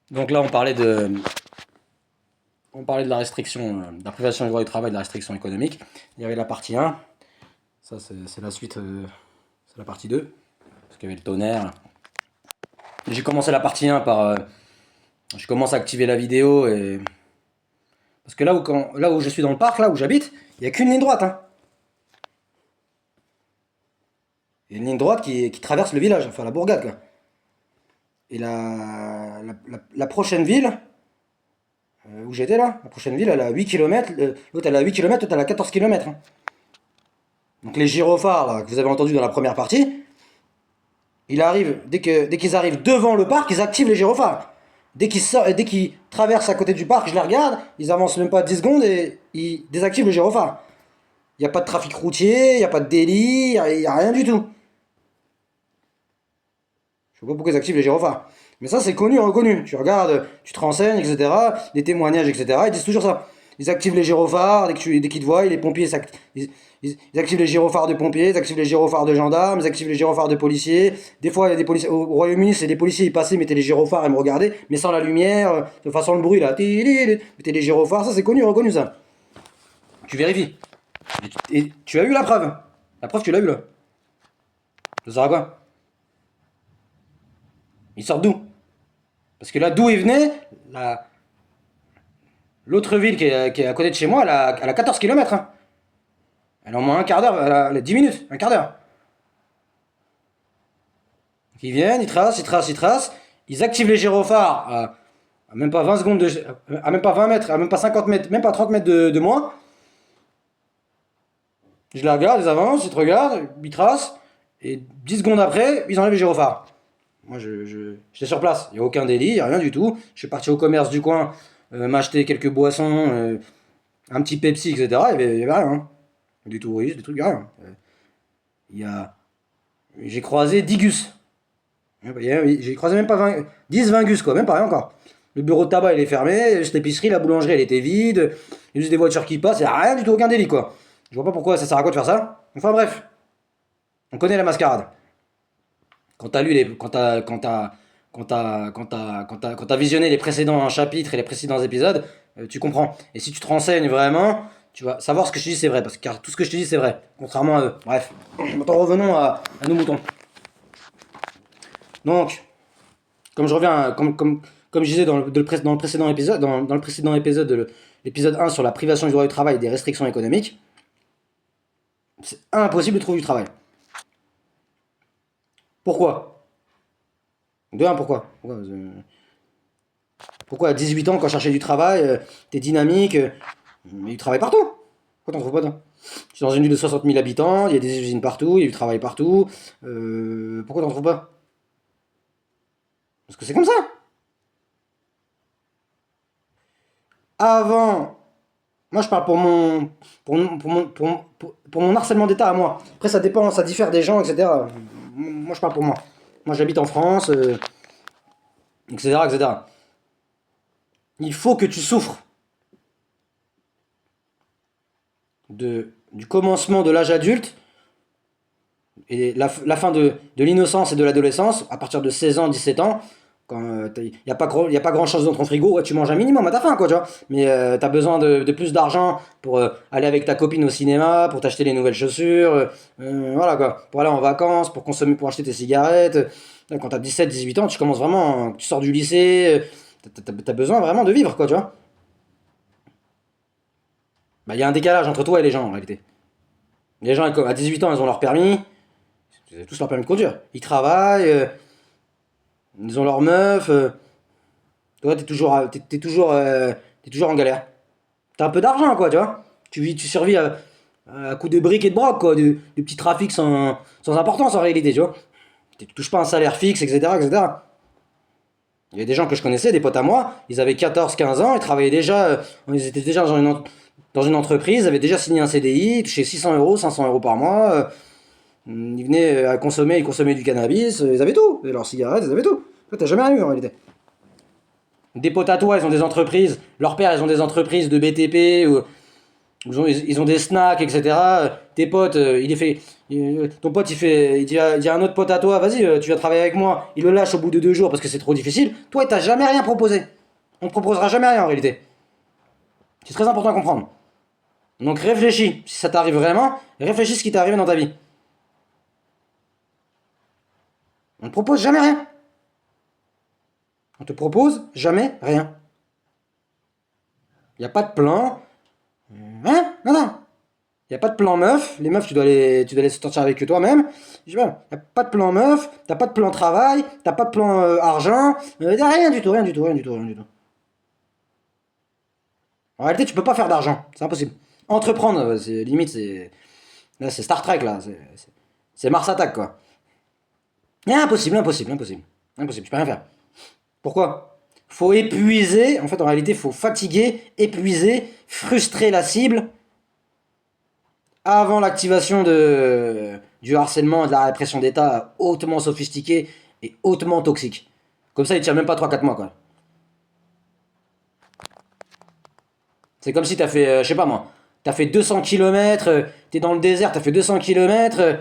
Donc là, on parlait de la restriction, de la privation du droit du travail, de la restriction économique. Il y avait la partie 1, ça c'est la suite, c'est la partie 2, parce qu'il y avait le tonnerre. J'ai commencé la partie 1 par... je commence à activer la vidéo, et... Parce que là où je suis dans le parc, là où j'habite, il n'y a qu'une ligne droite. Hein. Il y a une ligne droite qui traverse le village, enfin la bourgade. Quoi. Et la prochaine ville, où j'étais là, la prochaine ville, elle a 8 km, l'autre elle a 8 km, l'autre elle a 14 km. Hein. Donc les gyrophares là, que vous avez entendu dans la première partie, dès qu'ils arrivent devant le parc, ils activent les gyrophares. Dès qu'ils traversent à côté du parc, je les regarde, ils avancent même pas 10 secondes et ils désactivent le gyrophare. Il n'y a pas de trafic routier, il n'y a pas de délit, il n'y a rien du tout. Je sais pas pourquoi ils activent les gyrophares. Mais ça, c'est connu, reconnu. Tu regardes, tu te renseignes, etc. Les témoignages, etc. Ils disent toujours ça. Ils activent les gyrophares dès qu'ils te voient. Les pompiers, ils activent les gyrophares de pompiers, ils activent les gyrophares de gendarmes, ils activent les gyrophares de policiers. Des fois, il y a des policiers. Au Royaume-Uni, c'est des policiers, ils passaient, mettaient les gyrophares et me regardaient, mais sans la lumière, de façon le bruit là. Mettaient les gyrophares, ça c'est connu, reconnu ça. Tu vérifies. Et tu as eu la preuve. La preuve, tu l'as eu là. Ça sert à quoi? Ils sortent d'où? Parce que là, d'où ils venaient, l'autre ville qui est à côté de chez moi, elle a 14 km. Hein. Elle a au moins un quart d'heure, elle a 10 minutes, un quart d'heure. Ils viennent, ils tracent, ils tracent, ils tracent. Ils activent les gyrophares à même pas 20 secondes, à même pas 20 mètres, à même pas 50 mètres, même pas 30 mètres de moi. Je les regarde, ils avancent, ils te regardent, ils tracent. Et 10 secondes après, ils enlèvent les gyrophares. Moi, j'étais sur place. Il n'y a aucun délit, rien du tout. Je suis parti au commerce du coin, m'acheter quelques boissons, un petit Pepsi, etc. Il y avait rien. Hein. Des touristes, des trucs, rien. Il y a... J'ai croisé 10 gus. J'ai croisé même pas 20, 10, 20 gus, quoi, même pas rien encore. Le bureau de tabac, il est fermé, cette épicerie, la boulangerie, elle était vide. Il y a juste des voitures qui passent, il n'y a rien du tout, aucun délit, quoi. Je vois pas pourquoi ça sert à quoi de faire ça. Enfin bref, on connaît la mascarade. Quand t'as lu les. Quand t'as visionné les précédents chapitres et les précédents épisodes, tu comprends. Et si tu te renseignes vraiment, tu vas savoir ce que je te dis c'est vrai. Parce que car tout ce que je te dis c'est vrai. Contrairement à eux. Bref. Maintenant revenons à nos moutons. Donc, comme je reviens, comme je disais dans le précédent épisode, dans le précédent épisode, l'épisode 1 sur la privation du droit du travail et des restrictions économiques, c'est impossible de trouver du travail. Pourquoi? De un, pourquoi à 18 ans, quand je cherchais du travail, t'es dynamique, mais du travail partout. Pourquoi t'en trouves pas toi? Je suis dans une ville de 60 000 habitants, il y a des usines partout, il y a du travail partout. Pourquoi t'en trouves pas? Parce que c'est comme ça. Avant, moi je parle pour mon harcèlement d'état à moi. Après ça dépend, ça diffère des gens, etc. Moi je parle pour moi. Moi j'habite en France, etc., etc. Il faut que tu souffres du commencement de l'âge adulte et la fin de l'innocence et de l'adolescence, à partir de 16 ans, 17 ans, quand il n'y a, y a pas grand chose dans ton frigo, ouais, tu manges un minimum à ta faim, quoi, tu vois. Mais tu as besoin de plus d'argent pour aller avec ta copine au cinéma, pour t'acheter les nouvelles chaussures, voilà quoi, pour aller en vacances, pour consommer, pour acheter tes cigarettes. Quand t'as 17, 18 ans, tu commences vraiment, tu sors du lycée, t'as besoin vraiment de vivre, quoi, tu vois. Bah, il y a un décalage entre toi et les gens, en réalité. Les gens, à 18 ans, ils ont leur permis, ils ont tous leur permis de conduire. Ils travaillent, ils ont leur meuf. Toi, t'es toujours en galère. T'as un peu d'argent, quoi, tu vois. Tu survis à coup de briques et de broc, quoi, de petits trafics sans importance en réalité, tu vois. Tu touches pas un salaire fixe, etc., etc. Il y a des gens que je connaissais, des potes à moi, ils avaient 14, 15 ans, ils travaillaient déjà, ils étaient déjà dans une entreprise, ils avaient déjà signé un CDI, ils touchaient 600 euros, 500 euros par mois, ils venaient à consommer, ils consommaient du cannabis, ils avaient tout, et leurs cigarettes, ils avaient tout. Toi, t'as jamais rien eu en réalité. Des potes à toi, ils ont des entreprises, leurs pères, ils ont des entreprises de BTP Ils ont des snacks, etc. Tes potes, ton pote, il dit à un autre pote à toi, vas-y, tu vas travailler avec moi. Il le lâche au bout de 2 jours parce que c'est trop difficile. Toi, il t'a jamais rien proposé. On te proposera jamais rien en réalité. C'est très important à comprendre. Donc réfléchis, si ça t'arrive vraiment, réfléchis ce qui t'est arrivé dans ta vie. On te propose jamais rien. On te propose jamais rien. Il n'y a pas de plan. Hein? Non, non. Il n'y a pas de plan meuf. Les meufs, tu dois les sortir avec toi-même. Je sais pas. Il n'y a pas de plan meuf. T'as pas de plan travail. T'as pas de plan argent. Y a rien du tout, rien du tout, rien du tout, rien du tout. En réalité, tu peux pas faire d'argent. C'est impossible. Entreprendre, c'est limite, c'est. Là, c'est Star Trek, là. C'est Mars Attack, quoi. Impossible, impossible, impossible. Impossible, tu peux rien faire. Pourquoi? Faut épuiser, en fait, en réalité, faut fatiguer, épuiser, frustrer la cible avant l'activation du harcèlement et de la répression d'État hautement sophistiqué et hautement toxique. Comme ça, il tient même pas 3 4 mois, quoi. C'est comme si t'as fait, je sais pas moi, t'as fait 200 km, t'es dans le désert, t'as fait 200 km,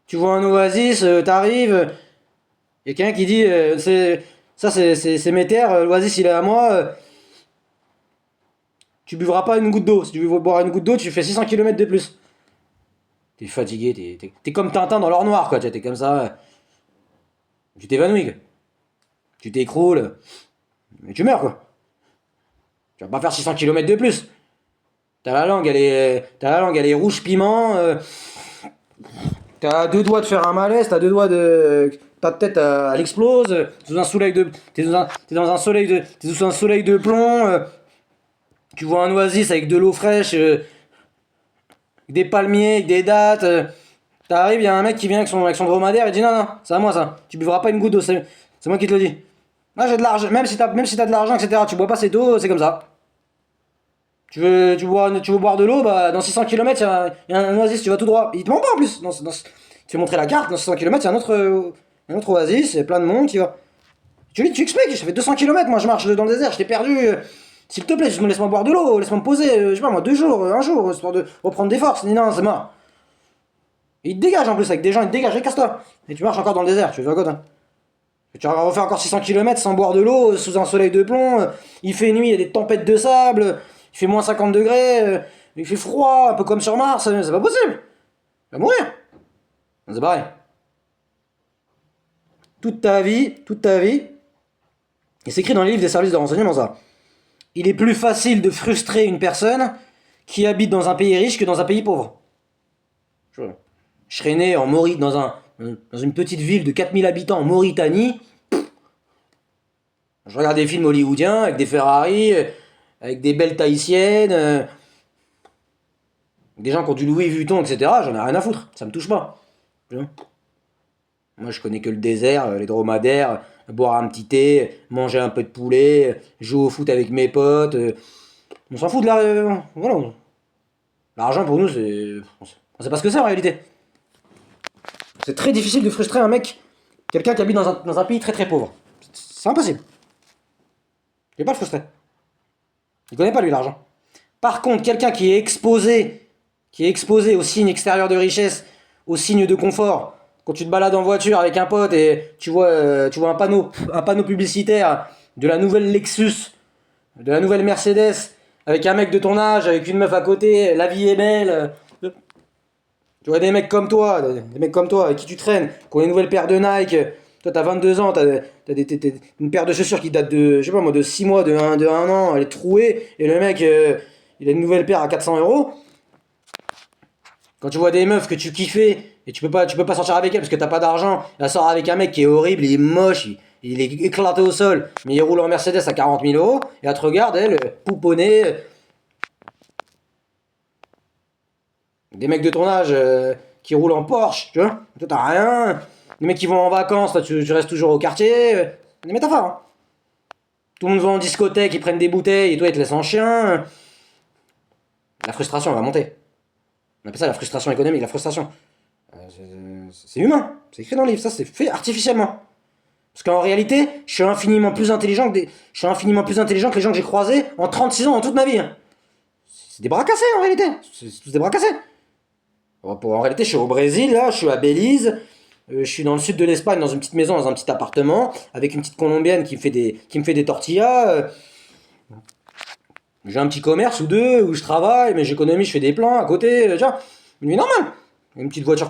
tu vois un oasis, t'arrives, y a quelqu'un qui dit, ça c'est mes terres, l'oasis il est à moi, tu buvras pas une goutte d'eau. Si tu veux boire une goutte d'eau, tu fais 600 km de plus. T'es fatigué, t'es comme Tintin dans l'or noir, quoi. T'es comme ça. Tu t'évanouis, quoi. Tu t'écroules. Mais tu meurs, quoi. Tu vas pas faire 600 km de plus. T'as la langue, elle est rouge piment. T'as 2 doigts de faire un malaise. T'as 2 doigts de. Ta tête, elle explose. T'es sous un soleil de. T'es dans un soleil de. T'es sous un soleil de plomb. Tu vois un oasis avec de l'eau fraîche. Des palmiers, avec des dattes. T'arrives, il y a un mec qui vient avec son dromadaire et dit non, non, c'est à moi ça. Tu buvras pas une goutte d'eau, c'est moi qui te le dis. Moi j'ai de l'argent, même si t'as de l'argent, etc., tu bois pas cette eau, c'est comme ça. Tu veux boire de l'eau, bah dans 600 km, il y a un oasis, tu vas tout droit. Il te ment pas en plus. Tu fais montrer la carte, dans 600 km, il y a un autre oasis, il y a plein de monde, tu vois. Tu expliques, je fais 200 km, moi je marche dans le désert, je t'ai perdu. S'il te plaît, laisse-moi boire de l'eau, laisse-moi me poser, je sais pas moi, 2 jours, un jour, histoire de reprendre des forces. Il dit non, c'est mort. Et il te dégage en plus avec des gens, il te dégage, et casse-toi. Et tu marches encore dans le désert, tu fais quoi toi? Tu vas refaire encore 600 km sans boire de l'eau, sous un soleil de plomb, il fait nuit, il y a des tempêtes de sable, il fait moins 50 degrés, il fait froid, un peu comme sur Mars, c'est pas possible. Tu vas mourir. C'est pareil. Toute ta vie, et c'est écrit dans les livres des services de renseignement ça. Il est plus facile de frustrer une personne qui habite dans un pays riche que dans un pays pauvre. Je serais né dans une petite ville de 4000 habitants en Mauritanie. Je regarde des films hollywoodiens avec des Ferrari, avec des belles tahitiennes, des gens qui ont du Louis Vuitton, etc. J'en ai rien à foutre, ça me touche pas. Moi, je connais que le désert, les dromadaires, boire un petit thé, manger un peu de poulet, jouer au foot avec mes potes. On s'en fout de voilà. L'argent pour nous, on sait pas ce que c'est en réalité. C'est très difficile de frustrer un mec, quelqu'un qui habite dans un pays très très pauvre. C'est impossible. Il va pas le frustrer. Il connaît pas lui l'argent. Par contre, quelqu'un qui est exposé aux signes extérieurs de richesse, aux signes de confort, quand tu te balades en voiture avec un pote et tu vois un panneau publicitaire de la nouvelle Lexus, de la nouvelle Mercedes, avec un mec de ton âge, avec une meuf à côté, la vie est belle. Tu vois des mecs comme toi, avec qui tu traînes, qui ont une nouvelle paire de Nike. Toi, t'as 22 ans, t'as une paire de chaussures qui date de, je sais pas moi, de 6 mois, de un an, elle est trouée, et le mec, il a une nouvelle paire à 400 euros. Quand tu vois des meufs que tu kiffais, et tu peux pas sortir avec elle parce que t'as pas d'argent, elle sort avec un mec qui est horrible, il est moche, il est éclaté au sol, mais il roule en Mercedes à 40 000 euros, et elle te regarde, elle, pouponnée. Des mecs de ton âge qui roulent en Porsche, tu vois. Toi, t'as rien. Des mecs qui vont en vacances, toi, tu restes toujours au quartier. Des métaphores, hein. Tout le monde va en discothèque, ils prennent des bouteilles, et toi, ils te laissent en chien. La frustration, elle va monter. On appelle ça la frustration économique, la frustration. C'est humain. C'est écrit dans le livre, ça, c'est fait artificiellement. Parce qu'en réalité, je suis infiniment plus intelligent je suis infiniment plus intelligent que les gens que j'ai croisés en 36 ans, dans toute ma vie. Hein. C'est des bras cassés, en réalité. C'est tous des bras cassés. En réalité, je suis au Brésil, là, je suis à Belize, je suis dans le sud de l'Espagne, dans une petite maison, dans un petit appartement, avec une petite Colombienne qui me fait des tortillas. J'ai un petit commerce ou deux où je travaille, mais j'économise, je fais des plans à côté, tu vois. Une vie normale. Une petite voiture